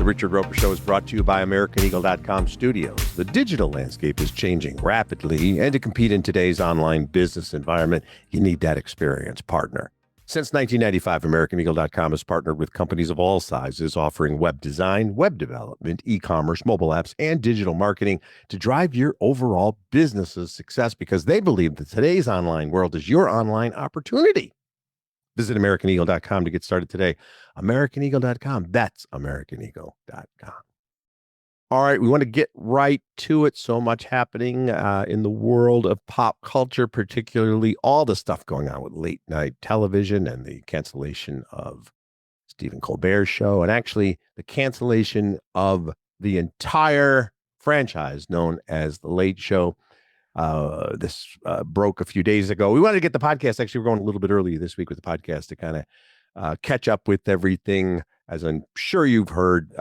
The Richard Roeper Show is brought to you by AmericanEagle.com Studios. The digital landscape is changing rapidly, and to compete in today's online business environment, you need that experienced partner. Since 1995, AmericanEagle.com has partnered with companies of all sizes, offering web design, web development, e-commerce, mobile apps, and digital marketing to drive your overall business's success because they believe that today's online world is your online opportunity. Visit AmericanEagle.com to get started today. AmericanEagle.com. That's AmericanEagle.com. All right, we want to get right to it. So much happening in the world of pop culture, particularly all the stuff going on with late night television and the cancellation of Stephen Colbert's show, and actually the cancellation of the entire franchise known as The Late Show. This broke a few days ago. We wanted to get the podcast. Actually, we're going a little bit early this week with the podcast to kind of catch up with everything. As I'm sure you've heard,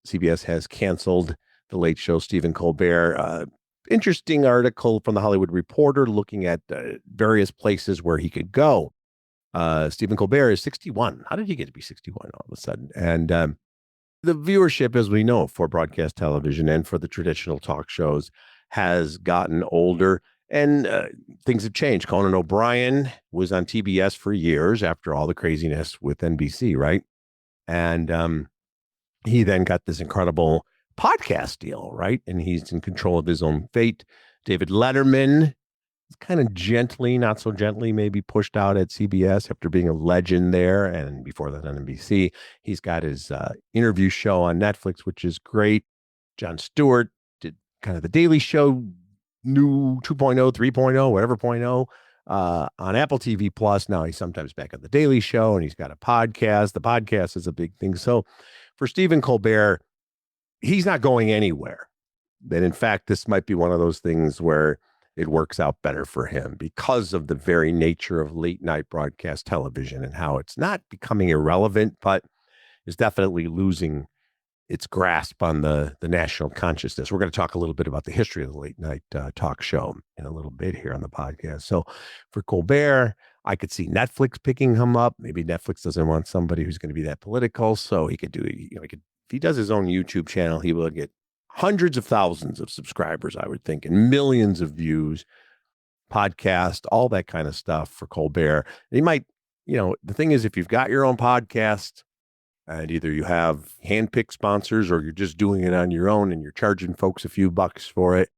CBS has canceled The Late Show, Stephen Colbert. Interesting article from the Hollywood Reporter looking at various places where he could go. Stephen Colbert is 61. How did he get to be 61 all of a sudden? And the viewership, as we know, for broadcast television and for the traditional talk shows has gotten older, and things have changed. Conan O'Brien was on TBS for years after all the craziness with NBC, right? And he then got this incredible podcast deal, right? And he's in control of his own fate. David Letterman is kind of gently, not so gently, maybe pushed out at CBS after being a legend there. And before that on NBC, he's got his interview show on Netflix, which is great. Jon Stewart did kind of the Daily Show, new 2.0, 3.0, whatever 0.0, on Apple TV Plus. Now he's sometimes back on the Daily Show, and he's got a podcast. The podcast is a big thing. So for Stephen Colbert, he's not going anywhere. That in fact, this might be one of those things where it works out better for him because of the very nature of late night broadcast television and how it's not becoming irrelevant, but is definitely losing its grasp on the national consciousness. We're going to talk a little bit about the history of the late night talk show in a little bit here on the podcast. So for Colbert, I could see Netflix picking him up. Maybe Netflix doesn't want somebody who's going to be that political. So he could do, if he does his own YouTube channel, he will get hundreds of thousands of subscribers, I would think, and millions of views, podcast, all that kind of stuff for Colbert. And he might, the thing is, if you've got your own podcast, and either you have handpicked sponsors or you're just doing it on your own and you're charging folks a few bucks for it,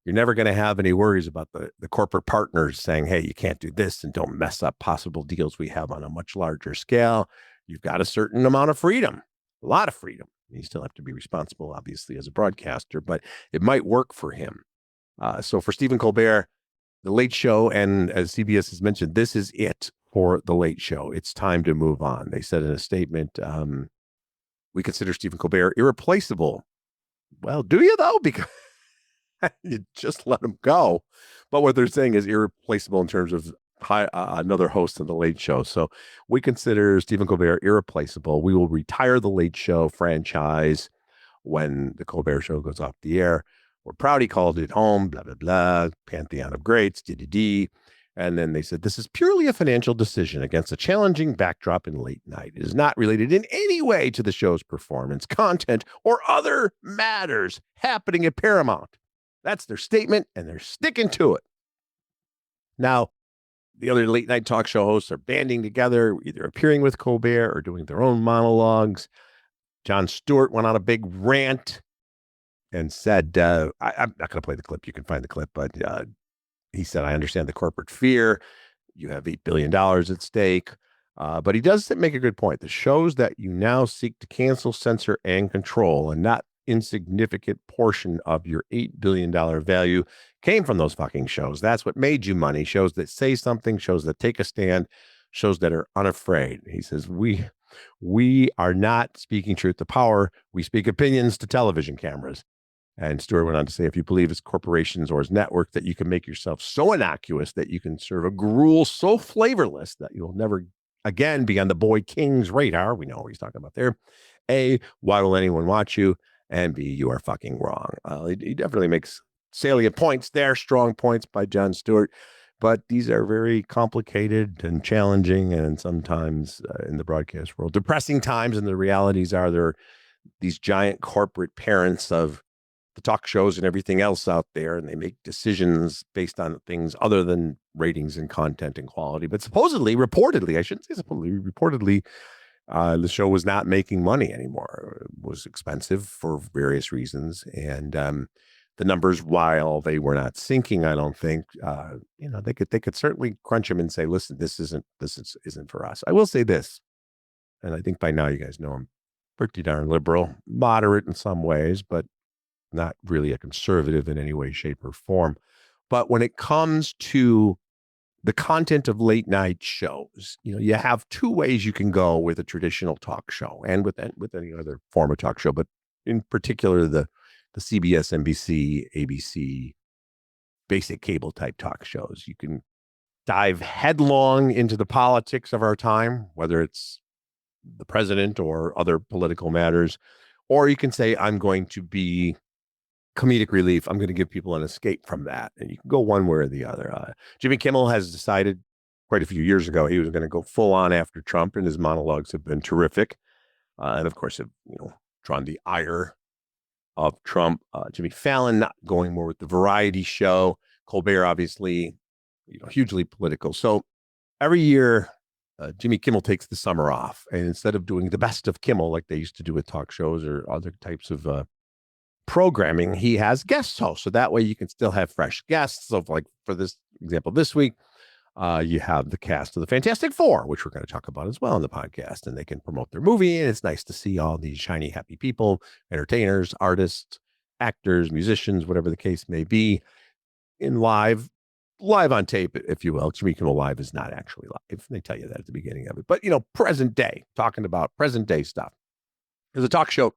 you're never going to have any worries about the corporate partners saying, hey, you can't do this and don't mess up possible deals we have on a much larger scale. You've got a certain amount of freedom, a lot of freedom. You still have to be responsible, obviously, as a broadcaster, but it might work for him. So for Stephen Colbert, The Late Show, and as CBS has mentioned, this is it for The Late Show. It's time to move on. They said in a statement, we consider Stephen Colbert irreplaceable. Well, do you though? Because you just let him go. But what they're saying is irreplaceable in terms of another host of The Late Show. So we consider Stephen Colbert irreplaceable. We will retire The Late Show franchise when the Colbert Show goes off the air. We're proud he called it home, blah, blah, blah, pantheon of greats, d. And then they said, this is purely a financial decision against a challenging backdrop in late night. It is not related in any way to the show's performance, content, or other matters happening at Paramount. That's their statement, and they're sticking to it. Now, the other late night talk show hosts are banding together, either appearing with Colbert or doing their own monologues. Jon Stewart went on a big rant and said, I'm not going to play the clip. You can find the clip, but he said, I understand the corporate fear. You have $8 billion at stake. But he does make a good point. The shows that you now seek to cancel, censor, and control, and not insignificant portion of your $8 billion value came from those fucking shows. That's what made you money. Shows that say something, shows that take a stand, shows that are unafraid. He says, we are not speaking truth to power. We speak opinions to television cameras. And Stewart went on to say, if you believe as corporations or as networks that you can make yourself so innocuous that you can serve a gruel so flavorless that you'll never again be on the boy king's radar, we know what he's talking about there. A, why will anyone watch you? And B, you are fucking wrong. He definitely makes salient points there, strong points by Jon Stewart. But these are very complicated and challenging and sometimes in the broadcast world, depressing times. And the realities are these giant corporate parents of the talk shows and everything else out there, and they make decisions based on things other than ratings and content and quality. But supposedly, reportedly, I shouldn't say supposedly, reportedly, the show was not making money anymore. It was expensive for various reasons, and the numbers, while they were not sinking, I don't think they could certainly crunch them and say, "Listen, isn't for us." I will say this, and I think by now you guys know I'm pretty darn liberal, moderate in some ways, but not really a conservative in any way, shape, or form. But when it comes to the content of late night shows, you have two ways you can go with a traditional talk show and with any other form of talk show, but in particular the CBS, NBC, ABC, basic cable type talk shows. You can dive headlong into the politics of our time, whether it's the president or other political matters, or you can say, I'm going to be comedic relief. I'm going to give people an escape from that. And you can go one way or the other. Jimmy Kimmel has decided quite a few years ago he was going to go full on after Trump, and his monologues have been terrific. And of course, have drawn the ire of Trump. Jimmy Fallon not going more with the variety show. Colbert, obviously, hugely political. So every year, Jimmy Kimmel takes the summer off, and instead of doing the best of Kimmel like they used to do with talk shows or other types of programming, he has guest hosts. So that way you can still have fresh guests. So like for this example, this week, you have the cast of the Fantastic Four, which we're going to talk about as well in the podcast, and they can promote their movie. And it's nice to see all these shiny, happy people, entertainers, artists, actors, musicians, whatever the case may be, in live on tape, if you will. Jimmy Kimmel Live is not actually live. They tell you that at the beginning of it. But, present day, talking about present day stuff. There's a talk show.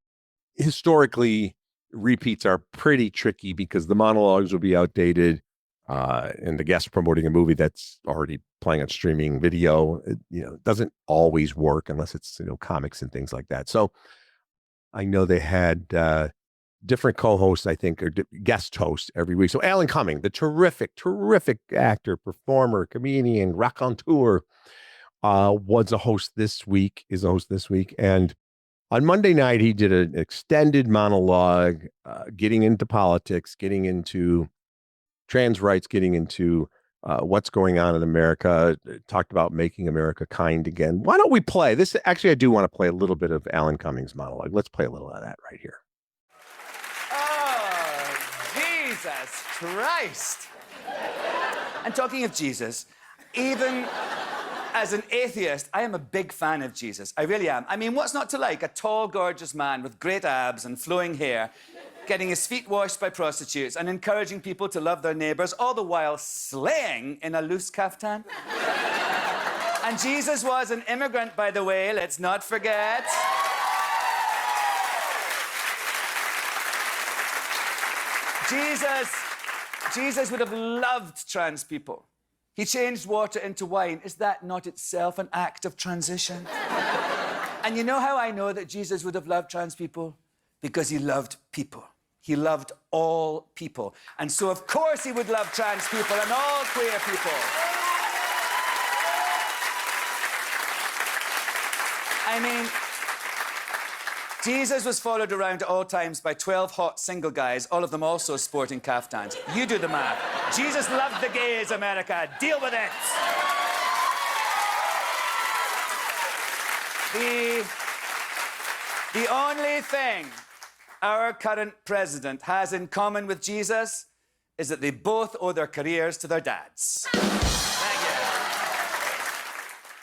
Historically, repeats are pretty tricky because the monologues will be outdated. And the guest promoting a movie that's already playing on streaming video, it doesn't always work unless it's, comics and things like that. So I know they had different co-hosts, I think, or guest hosts every week. So Alan Cumming, the terrific actor, performer, comedian, raconteur, is a host this week. And on Monday night, he did an extended monologue, getting into politics, getting into trans rights, getting into what's going on in America, talked about making America kind again. Why don't we play this? Actually, I do want to play a little bit of Alan Cumming's monologue. Let's play a little of that right here. Oh, Jesus Christ. And talking of Jesus, even as an atheist, I am a big fan of Jesus. I really am. I mean, what's not to like? A tall, gorgeous man with great abs and flowing hair, getting his feet washed by prostitutes and encouraging people to love their neighbors, all the while slaying in a loose kaftan. And Jesus was an immigrant, by the way, let's not forget. Jesus would have loved trans people. He changed water into wine. Is that not itself an act of transition? And you know how I know that Jesus would have loved trans people? Because he loved people. He loved all people. And so, of course, he would love trans people and all queer people. I mean, Jesus was followed around at all times by 12 hot single guys, all of them also sporting kaftans. You do the math. Jesus loved the gays, America. Deal with it. The only thing our current president has in common with Jesus is that they both owe their careers to their dads. Thank you.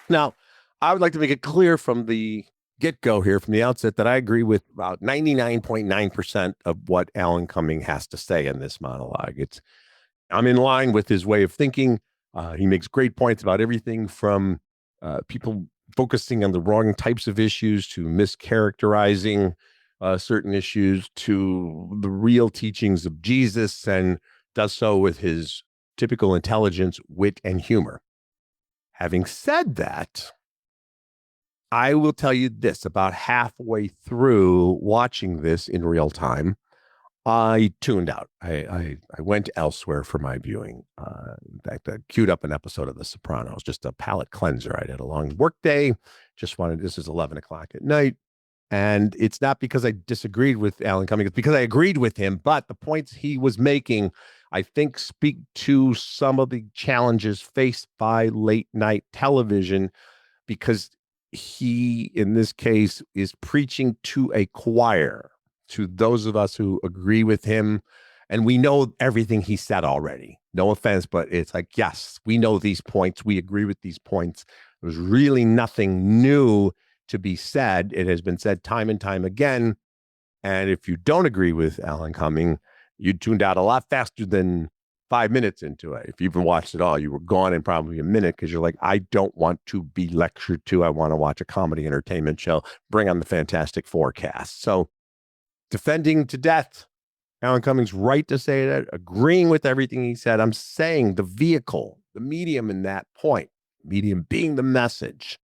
Now, I would like to make it clear from the get-go here, from the outset, that I agree with about 99.9% of what Alan Cumming has to say in this monologue. I'm in line with his way of thinking. He makes great points about everything from people focusing on the wrong types of issues to mischaracterizing certain issues to the real teachings of Jesus, and does so with his typical intelligence, wit, and humor. Having said that, I will tell you this, about halfway through watching this in real time, I tuned out. I went elsewhere for my viewing. In fact, I queued up an episode of The Sopranos, just a palate cleanser. I had a long work day. This is 11 o'clock at night. And it's not because I disagreed with Alan Cumming, it's because I agreed with him. But the points he was making, I think, speak to some of the challenges faced by late night television, because he, in this case, is preaching to a choir, to those of us who agree with him. And we know everything he said already. No offense, but it's like, yes, we know these points. We agree with these points. There's really nothing new to be said. It has been said time and time again. And if you don't agree with Alan Cumming, you tuned out a lot faster than 5 minutes into it. If you even watched it all, you were gone in probably a minute because you're like, I don't want to be lectured to. I want to watch a comedy entertainment show. Bring on the Fantastic Forecast. So defending to death Alan Cumming's right to say that, agreeing with everything he said. I'm saying the vehicle, the medium in that point, medium being the message,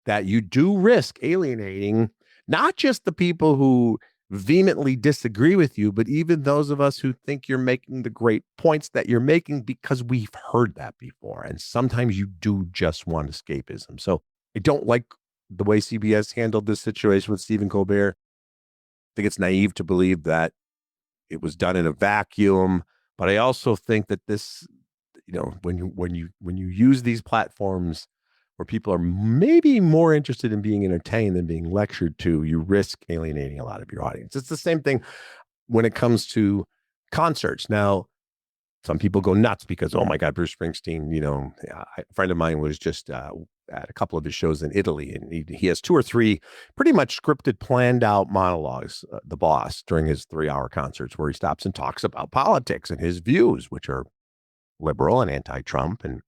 that you do risk alienating not just the people who vehemently disagree with you, but even those of us who think you're making the great points that you're making, because we've heard that before. And sometimes you do just want escapism. So I don't like the way CBS handled this situation with Stephen Colbert. I think it's naive to believe that it was done in a vacuum. But I also think that this, when you use these platforms where people are maybe more interested in being entertained than being lectured to, you risk alienating a lot of your audience. It's the same thing when it comes to concerts. Now, some people go nuts because, oh my God, Bruce Springsteen, a friend of mine was just at a couple of his shows in Italy, and he has 2 or 3 pretty much scripted, planned out monologues, the boss, during his 3-hour concerts, where he stops and talks about politics and his views, which are liberal and anti-Trump and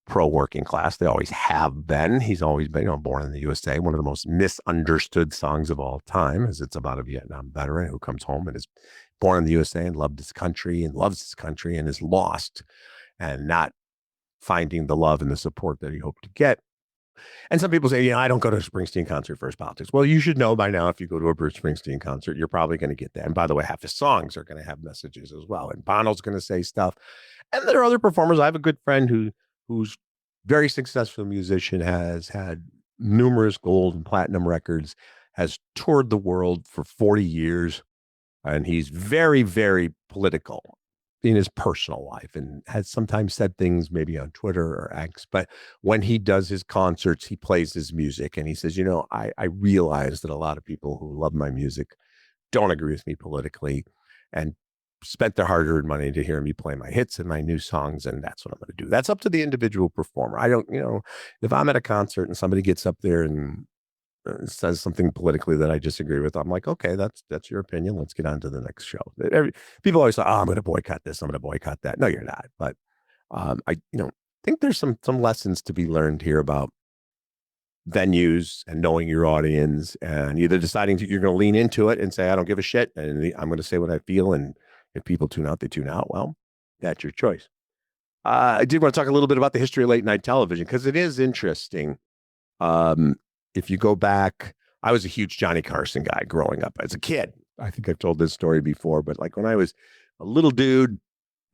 pro-working class. They always have been. He's always been, Born in the USA, one of the most misunderstood songs of all time, as it's about a Vietnam veteran who comes home and is born in the USA and loved his country and loves his country and is lost and not finding the love and the support that he hoped to get. And some people say, I don't go to a Springsteen concert for his politics. Well, you should know by now, if you go to a Bruce Springsteen concert, you're probably going to get that. And by the way, half his songs are going to have messages as well. And Bono's going to say stuff. And there are other performers. I have a good friend who's very successful musician, has had numerous gold and platinum records, has toured the world for 40 years. And he's very, very political in his personal life and has sometimes said things maybe on Twitter or X. But when he does his concerts, he plays his music. And he says, I realize that a lot of people who love my music don't agree with me politically and spent their hard-earned money to hear me play my hits and my new songs. And that's what I'm going to do. That's up to the individual performer. I don't, if I'm at a concert and somebody gets up there and says something politically that I disagree with, I'm like, okay, that's your opinion. Let's get on to the next show. People always say, I'm going to boycott this, I'm going to boycott that. No, you're not. But I think there's some lessons to be learned here about venues and knowing your audience, and either deciding you're going to lean into it and say, I don't give a shit, and I'm going to say what I feel. And if people tune out, they tune out. Well, that's your choice. I did want to talk a little bit about the history of late night television, because it is interesting. If you go back, I was a huge Johnny Carson guy growing up as a kid. I think I've told this story before, but like when I was a little dude,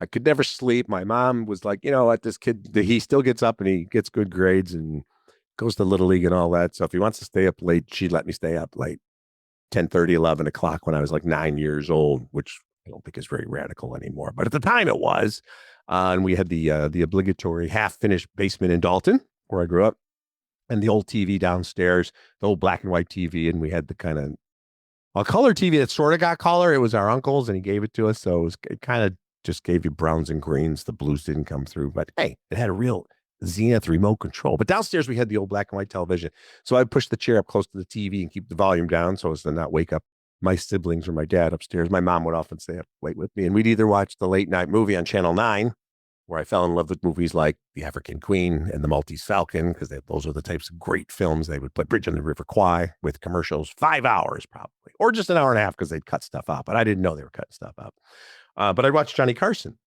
I could never sleep. My mom was like, what, this kid, he still gets up and he gets good grades and goes to Little League and all that. So if he wants to stay up late, she'd let me stay up late, 10:30, 11 o'clock when I was like 9 years old, which I don't think is very radical anymore. But at the time it was. And we had the obligatory half-finished basement in Dalton, where I grew up, and the old TV downstairs, the old black and white TV. And we had the kind of a color TV that sort of got color. It was our uncle's and he gave it to us. So it kind of just gave you browns and greens. The blues didn't come through, but hey, it had a real Zenith remote control. But downstairs we had the old black and white television. So I'd push the chair up close to the TV and keep the volume down so as to not wake up my siblings or my dad upstairs. My mom would often stay up late with me, and we'd either watch the late night movie on Channel 9, where I fell in love with movies like The African Queen and The Maltese Falcon, because those are the types of great films they would play. Bridge on the River Kwai, with commercials, 5 hours probably, or just an hour and a half because they'd cut stuff out. But I didn't know they were cutting stuff out. But I'd watch Johnny Carson,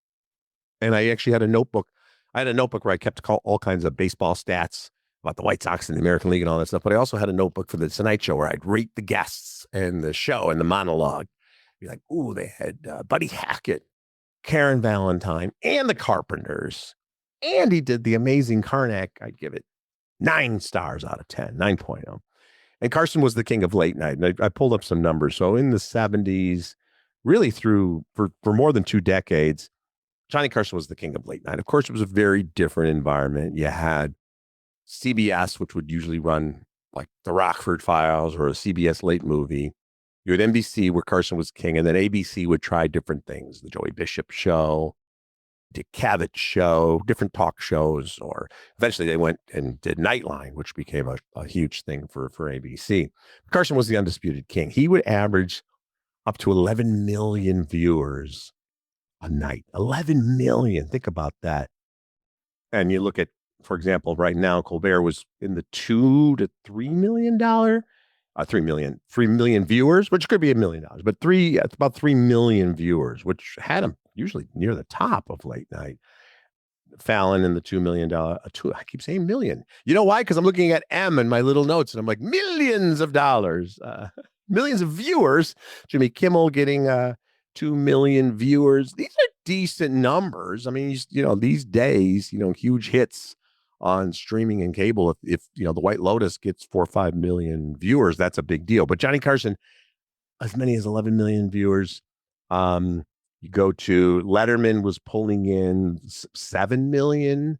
and I actually had a notebook. I had a notebook where I kept all kinds of baseball stats about the White Sox and the American League and all that stuff. But I also had a notebook for the Tonight Show where I'd rate the guests and the show and the monologue. Be like, ooh, they had Buddy Hackett, Karen Valentine, and the Carpenters. And he did the amazing Karnak. I'd give it 9 stars out of 10, 9.0. And Carson was the king of late night. And I pulled up some numbers. So in the 70s, really through for more than 2 decades, Johnny Carson was the king of late night. Of course, it was a very different environment. You had CBS, which would usually run like the Rockford Files or a CBS late movie. You had NBC, where Carson was king, and then ABC would try different things, the Joey Bishop show, Dick Cavett show, different talk shows, or eventually they went and did Nightline, which became a huge thing for ABC. Carson was the undisputed king. He would average up to 11 million viewers a night. 11 million. Think about that. And you look at, for example, right now, Colbert was in the $2 to $3 million, 3 million viewers, which could be $1 million, but it's about 3 million viewers, which had him usually near the top of late night. Fallon in the $2 million, I keep saying million. You know why? Because I'm looking at M in my little notes and I'm like, millions of dollars, millions of viewers. Jimmy Kimmel getting 2 million viewers. These are decent numbers. I mean, these days, huge hits on streaming and cable. If the White Lotus gets 4 or 5 million viewers, that's a big deal. But Johnny Carson, as many as 11 million viewers. You go to Letterman, was pulling in 7 million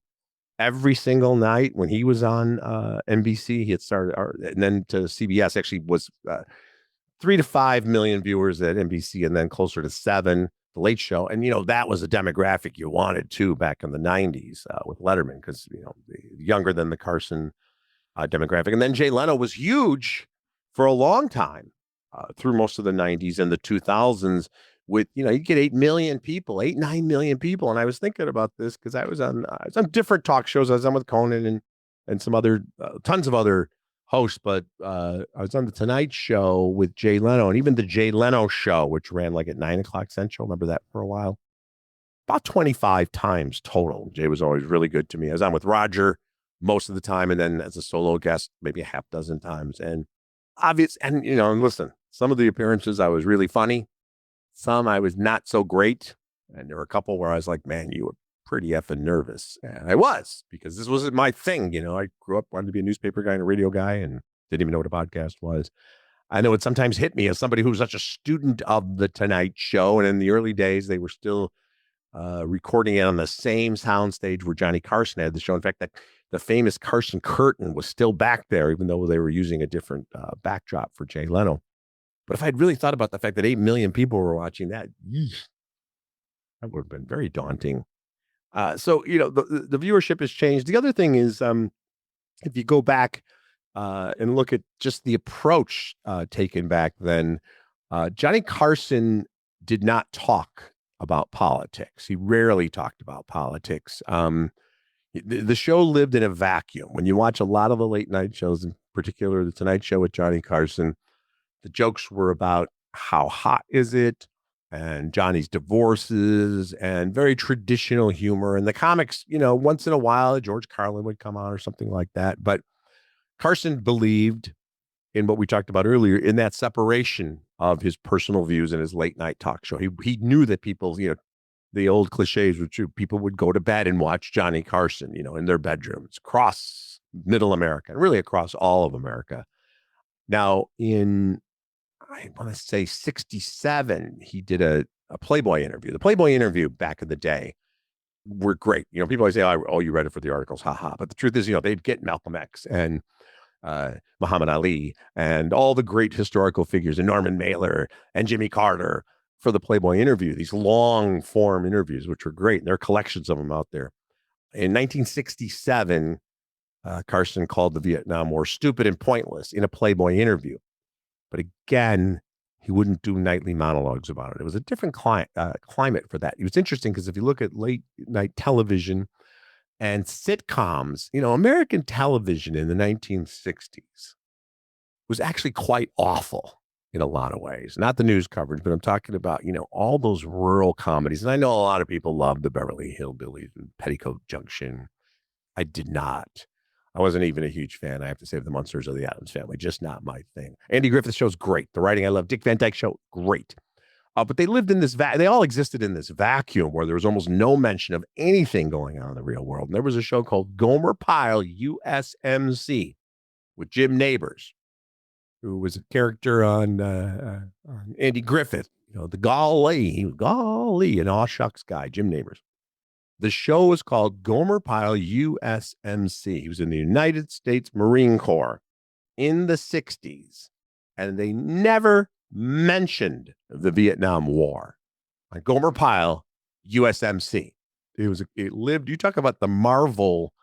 every single night when he was on NBC. He had started, and then to CBS actually was 3 to 5 million viewers at NBC, and then closer to 7, the Late Show. And, that was a demographic you wanted too back in the 90s with Letterman, because, younger than the Carson demographic. And then Jay Leno was huge for a long time through most of the 90s and the 2000s with, you get 8 million people, 9 million people. And I was thinking about this because I was on different talk shows. I was on with Conan and some other, tons of other host, but I was on the Tonight Show with Jay Leno, and even the Jay Leno Show, which ran like at 9 o'clock Central. Remember that for a while? About 25 times total. Jay was always really good to me. I was on with Roger most of the time, and then as a solo guest, maybe a half dozen times. And listen, some of the appearances I was really funny. Some I was not so great. And there were a couple where I was like, man, you were pretty effing nervous. And I was, because this wasn't my thing. I grew up wanting to be a newspaper guy and a radio guy and didn't even know what a podcast was. I know it sometimes hit me as somebody who was such a student of the Tonight Show. And in the early days, they were still recording it on the same soundstage where Johnny Carson had the show. In fact, the famous Carson curtain was still back there, even though they were using a different backdrop for Jay Leno. But if I'd really thought about the fact that 8 million people were watching that, that would have been very daunting. So, the viewership has changed. The other thing is, if you go back and look at just the approach taken back then, Johnny Carson did not talk about politics. He rarely talked about politics. The show lived in a vacuum. When you watch a lot of the late night shows, in particular the Tonight Show with Johnny Carson, the jokes were about how hot is it, and Johnny's divorces, and very traditional humor. And the comics, once in a while, George Carlin would come on or something like that. But Carson believed in what we talked about earlier, in that separation of his personal views and his late night talk show. He knew that people, the old cliches were true. People would go to bed and watch Johnny Carson, in their bedrooms across middle America, and really across all of America. Now, I want to say 67, he did a Playboy interview. The Playboy interview back in the day were great. People always say, oh, you read it for the articles, haha. But the truth is, they'd get Malcolm X and Muhammad Ali and all the great historical figures, and Norman Mailer and Jimmy Carter for the Playboy interview, these long form interviews, which were great. And there are collections of them out there. In 1967, Carson called the Vietnam War stupid and pointless in a Playboy interview. But again, he wouldn't do nightly monologues about it. It was a different climate for that. It was interesting because if you look at late night television and sitcoms, American television in the 1960s was actually quite awful in a lot of ways. Not the news coverage, but I'm talking about, all those rural comedies. And I know a lot of people love the Beverly Hillbillies and Petticoat Junction. I did not. I wasn't even a huge fan. I have to say, of the Munsters or the Addams Family, just not my thing. Andy Griffith Show's great. The writing I love. Dick Van Dyke Show, great. But they lived in this they all existed in this vacuum where there was almost no mention of anything going on in the real world. And there was a show called Gomer Pyle USMC with Jim Neighbors. who was a character on Andy Griffith. The golly, an aw shucks guy, Jim Neighbors. The show was called Gomer Pyle USMC. He was in the United States Marine Corps in the 60s, and they never mentioned the Vietnam War. On Gomer Pyle USMC. It lived, you talk about the Marvel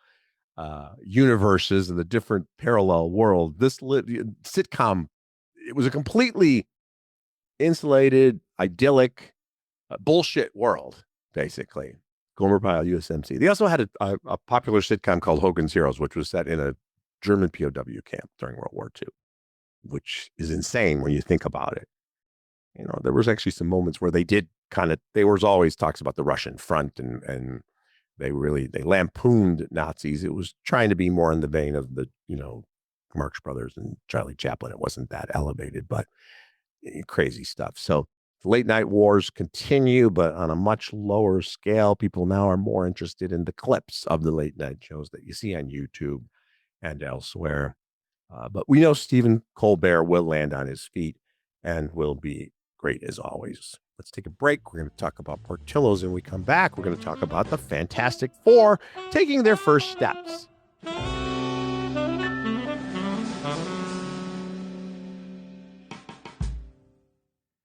universes and the different parallel world. This sitcom, it was a completely insulated, idyllic, bullshit world, basically. Gomer Pyle USMC. They also had a popular sitcom called Hogan's Heroes, which was set in a German POW camp during World War II, which is insane when you think about it. There was actually some moments where they did there was always talks about the Russian front and they lampooned Nazis. It was trying to be more in the vein of the, Marx Brothers and Charlie Chaplin. It wasn't that elevated, but crazy stuff. So late night wars continue, but on a much lower scale. People now are more interested in the clips of the late night shows that you see on YouTube and elsewhere. But we know Stephen Colbert will land on his feet and will be great as always. Let's take a break. We're going to talk about Portillo's, and when we come back, we're going to talk about the Fantastic Four taking their first steps.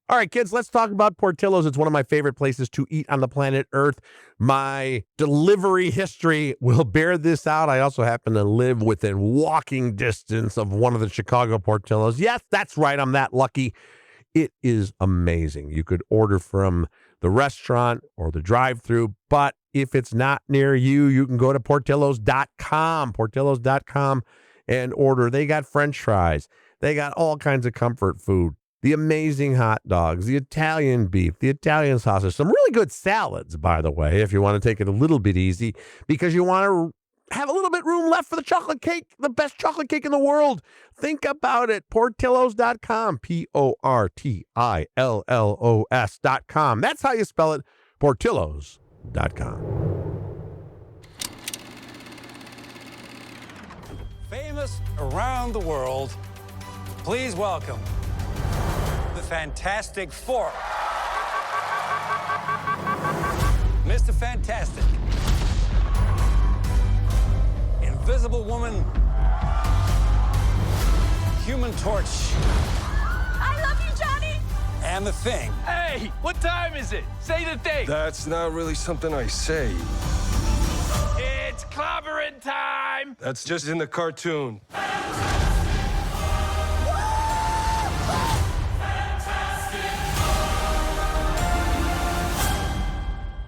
All right, kids, let's talk about Portillo's. It's one of my favorite places to eat on the planet Earth. My delivery history will bear this out. I also happen to live within walking distance of one of the Chicago Portillo's. Yes, that's right. I'm that lucky. It is amazing. You could order from the restaurant or the drive-thru, but if it's not near you, you can go to portillos.com, and order. They got French fries. They got all kinds of comfort food. The amazing hot dogs, the Italian beef, the Italian sausage, some really good salads, by the way, if you want to take it a little bit easy, because you want to have a little bit room left for the chocolate cake, the best chocolate cake in the world. Think about it. Portillos.com, Portillos.com. That's how you spell it, Portillos.com. Famous around the world, please welcome the Fantastic Four. Mr. Fantastic, Invisible Woman, Human Torch. I love you, Johnny. And the Thing. Hey, what time is it? Say the thing. That's not really something I say. It's clobbering time. That's just in the cartoon.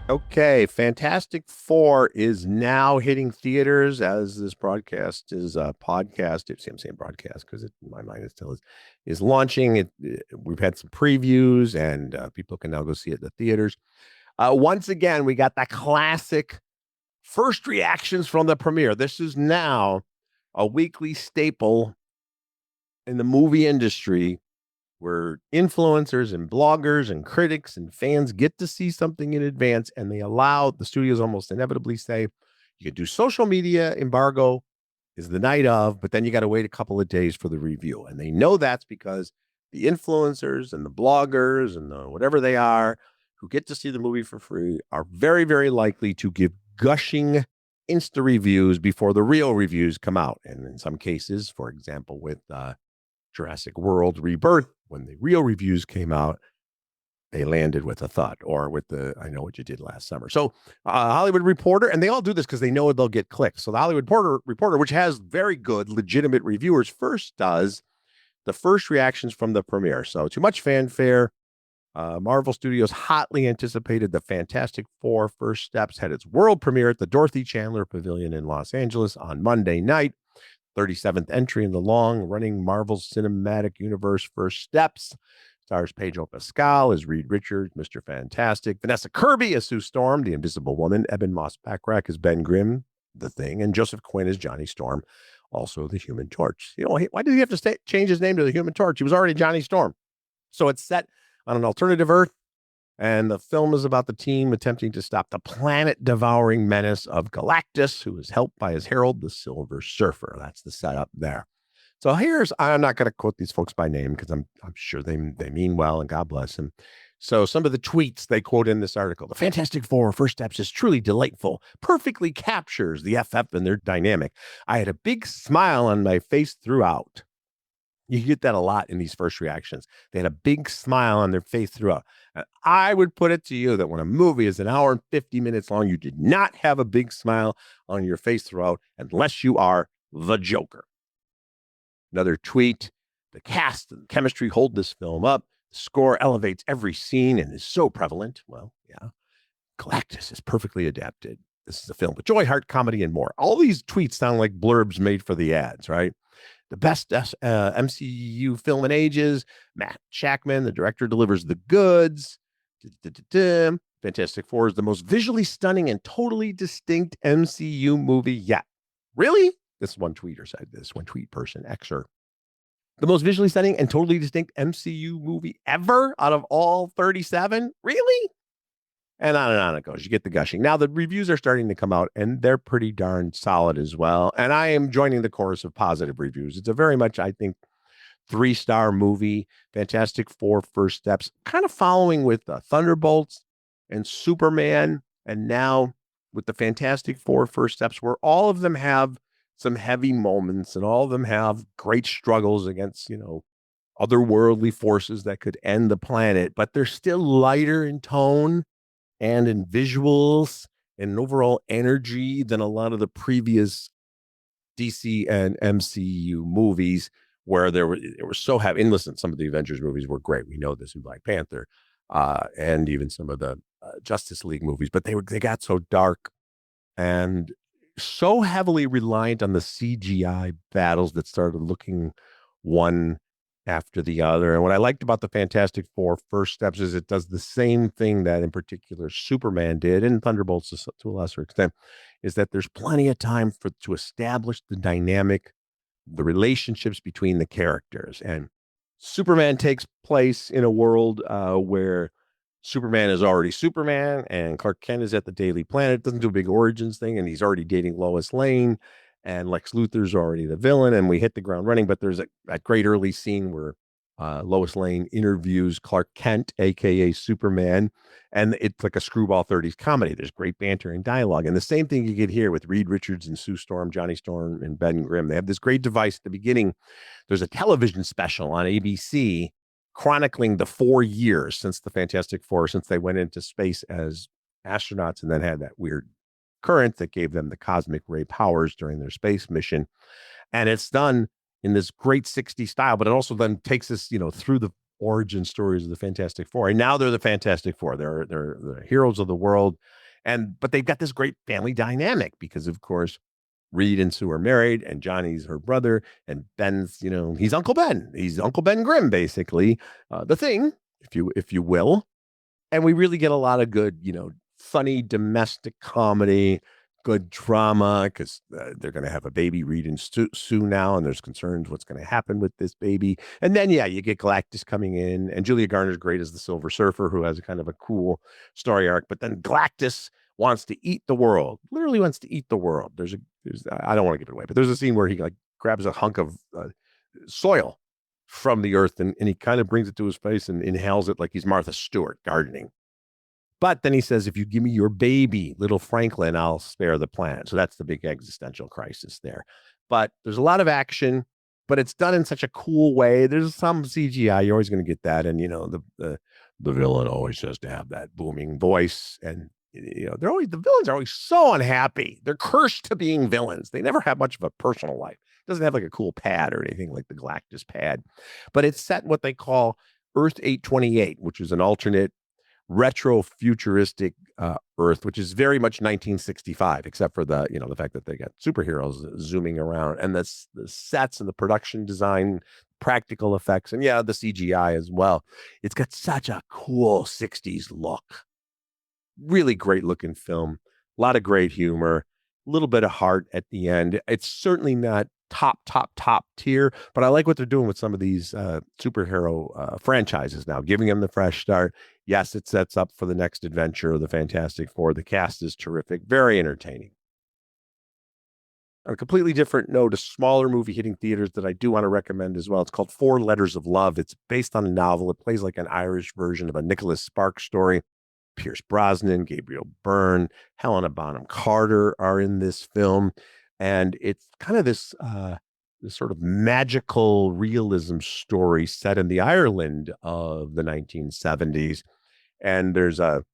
Okay, Fantastic Four is now hitting theaters as this broadcast is podcast. I'm saying broadcast because in my mind it still is launching. We've had some previews and people can now go see it in the theaters. Once again, we got that classic first reactions from the premiere. This is now a weekly staple in the movie industry, where influencers and bloggers and critics and fans get to see something in advance, and they allow the studios almost inevitably say, you can do social media embargo is the night of, but then you got to wait a couple of days for the review. And they know that's because the influencers and the bloggers and the whatever they are who get to see the movie for free are very, very likely to give gushing Insta reviews before the real reviews come out. And in some cases, for example, with Jurassic World Rebirth, when the real reviews came out, they landed with a thud, or with the I Know What You Did Last Summer. So Hollywood Reporter, and they all do this because they know they'll get clicks. So the Hollywood Reporter, which has very good, legitimate reviewers, first does the first reactions from the premiere. So too much fanfare. Marvel Studios hotly anticipated the Fantastic Four First Steps had its world premiere at the Dorothy Chandler Pavilion in Los Angeles on Monday night. 37th entry in the long-running Marvel Cinematic Universe First Steps. Stars Pedro Pascal as Reed Richards, Mr. Fantastic. Vanessa Kirby as Sue Storm, the Invisible Woman. Eben Moss-Backrack as Ben Grimm, the Thing. And Joseph Quinn as Johnny Storm, also the Human Torch. Why did he have to change his name to the Human Torch? He was already Johnny Storm. So it's set on an alternative Earth, and the film is about the team attempting to stop the planet-devouring menace of Galactus, who is helped by his herald, the Silver Surfer. That's the setup there. So I'm not going to quote these folks by name because I'm sure they mean well and God bless them. So some of the tweets they quote in this article: the Fantastic Four First Steps is truly delightful, perfectly captures the FF and their dynamic. I had a big smile on my face throughout. You get that a lot in these first reactions. They had a big smile on their face throughout. And I would put it to you that when a movie is an hour and 50 minutes long, you did not have a big smile on your face throughout unless you are the Joker. Another tweet: the cast and chemistry hold this film up. The score elevates every scene and is so prevalent. Well, yeah. Galactus is perfectly adapted. This is a film with joy, heart, comedy, and more. All these tweets sound like blurbs made for the ads, right? The best MCU film in ages. Matt Shackman, the director, delivers the goods. Fantastic Four is the most visually stunning and totally distinct MCU movie yet. Really? This one tweeter said this, one tweet person, Xer. The most visually stunning and totally distinct MCU movie ever out of all 37? Really? And on it goes. You get the gushing. Now, the reviews are starting to come out, and they're pretty darn solid as well. And I am joining the chorus of positive reviews. It's a very much, I think, 3-star movie. Fantastic Four First Steps, kind of following with Thunderbolts and Superman, and now with the Fantastic Four First Steps, where all of them have some heavy moments and all of them have great struggles against, otherworldly forces that could end the planet, but they're still lighter in tone and in visuals and overall energy than a lot of the previous DC and MCU movies, where they were so heavy. And listen, some of the Avengers movies were great. We know this in Black Panther, and even some of the Justice League movies, but they got so dark and so heavily reliant on the CGI battles that started looking one after the other. And what I liked about the Fantastic Four First Steps is it does the same thing that in particular Superman did, and Thunderbolts to a lesser extent, is that there's plenty of time to establish the dynamic, the relationships between the characters. And Superman takes place in a world where Superman is already Superman, and Clark Kent is at the Daily Planet, doesn't do a big origins thing, and he's already dating Lois Lane, and Lex Luthor's already the villain, and we hit the ground running. But there's that great early scene where Lois Lane interviews Clark Kent, aka Superman, and it's like a screwball 30s comedy. There's great banter and dialogue, and the same thing you get here with Reed Richards and Sue Storm, Johnny Storm, and Ben Grimm. They have this great device at the beginning. There's a television special on ABC chronicling the 4 years since the Fantastic Four, since they went into space as astronauts and then had that weird current that gave them the cosmic ray powers during their space mission. And it's done in this great 60s style, but it also then takes us, through the origin stories of the Fantastic Four. And now they're the Fantastic Four. They're the heroes of the world. But they've got this great family dynamic because, of course, Reed and Sue are married, and Johnny's her brother, and Ben's, he's Uncle Ben. He's Uncle Ben Grimm, basically, the Thing, if you will. And we really get a lot of good, funny domestic comedy, good drama, because they're going to have a baby, Reed and Sue now, and there's concerns what's going to happen with this baby. And then, you get Galactus coming in, and Julia Garner's great as the Silver Surfer, who has a kind of a cool story arc. But then Galactus wants to eat the world, literally wants to eat the world. I don't want to give it away, but there's a scene where he grabs a hunk of soil from the earth and he kind of brings it to his face and inhales it like he's Martha Stewart gardening. But then he says, if you give me your baby, little Franklin, I'll spare the planet. So that's the big existential crisis there. But there's a lot of action, but it's done in such a cool way. There's some CGI. You're always going to get that. And, the villain always has to have that booming voice. And, the villains are always so unhappy. They're cursed to being villains. They never have much of a personal life. It doesn't have like a cool pad or anything like the Galactus pad. But it's set in what they call Earth 828, which is an alternate retro futuristic Earth, which is very much 1965, except for the fact that they got superheroes zooming around, and the sets and the production design, practical effects, and the CGI as well. It's got such a cool 60s look. Really great looking film. A lot of great humor, a little bit of heart at the end. It's certainly not top tier, but I like what they're doing with some of these superhero franchises now, giving them the fresh start. Yes, it sets up for the next adventure of the Fantastic Four. The cast is terrific, very entertaining. On a completely different note, a smaller movie hitting theaters that I do want to recommend as well. It's called Four Letters of Love. It's based on a novel. It plays like an Irish version of a Nicholas Sparks story. Pierce Brosnan, Gabriel Byrne, Helena Bonham Carter are in this film. And it's kind of this sort of magical realism story set in the Ireland of the 1970s. And there's a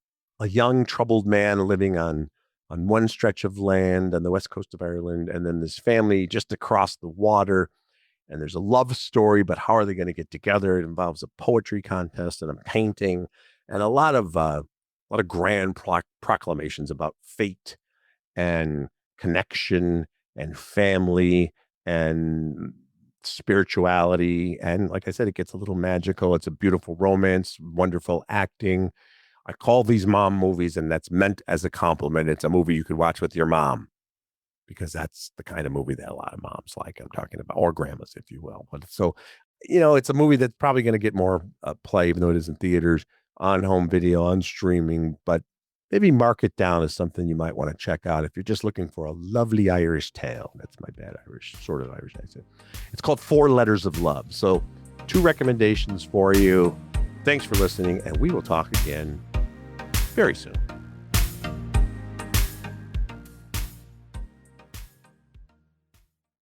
young troubled man living on one stretch of land on the west coast of Ireland, and then this family just across the water. And there's a love story, but how are they going to get together? It involves a poetry contest and a painting, and a lot of grand proclamations about fate and connection and family and spirituality. And like I said, it gets a little magical. It's a beautiful romance, wonderful acting. I call these mom movies, and that's meant as a compliment. It's a movie you could watch with your mom, because that's the kind of movie that a lot of moms like. I'm talking about, or grandmas, if you will. But so, it's a movie that's probably going to get more play, even though it is in theaters, on home video, on streaming. But maybe mark it down as something you might want to check out if you're just looking for a lovely Irish tale. That's my bad Irish, sort of Irish accent. It's called Four Letters of Love. So 2 recommendations for you. Thanks for listening, and we will talk again very soon.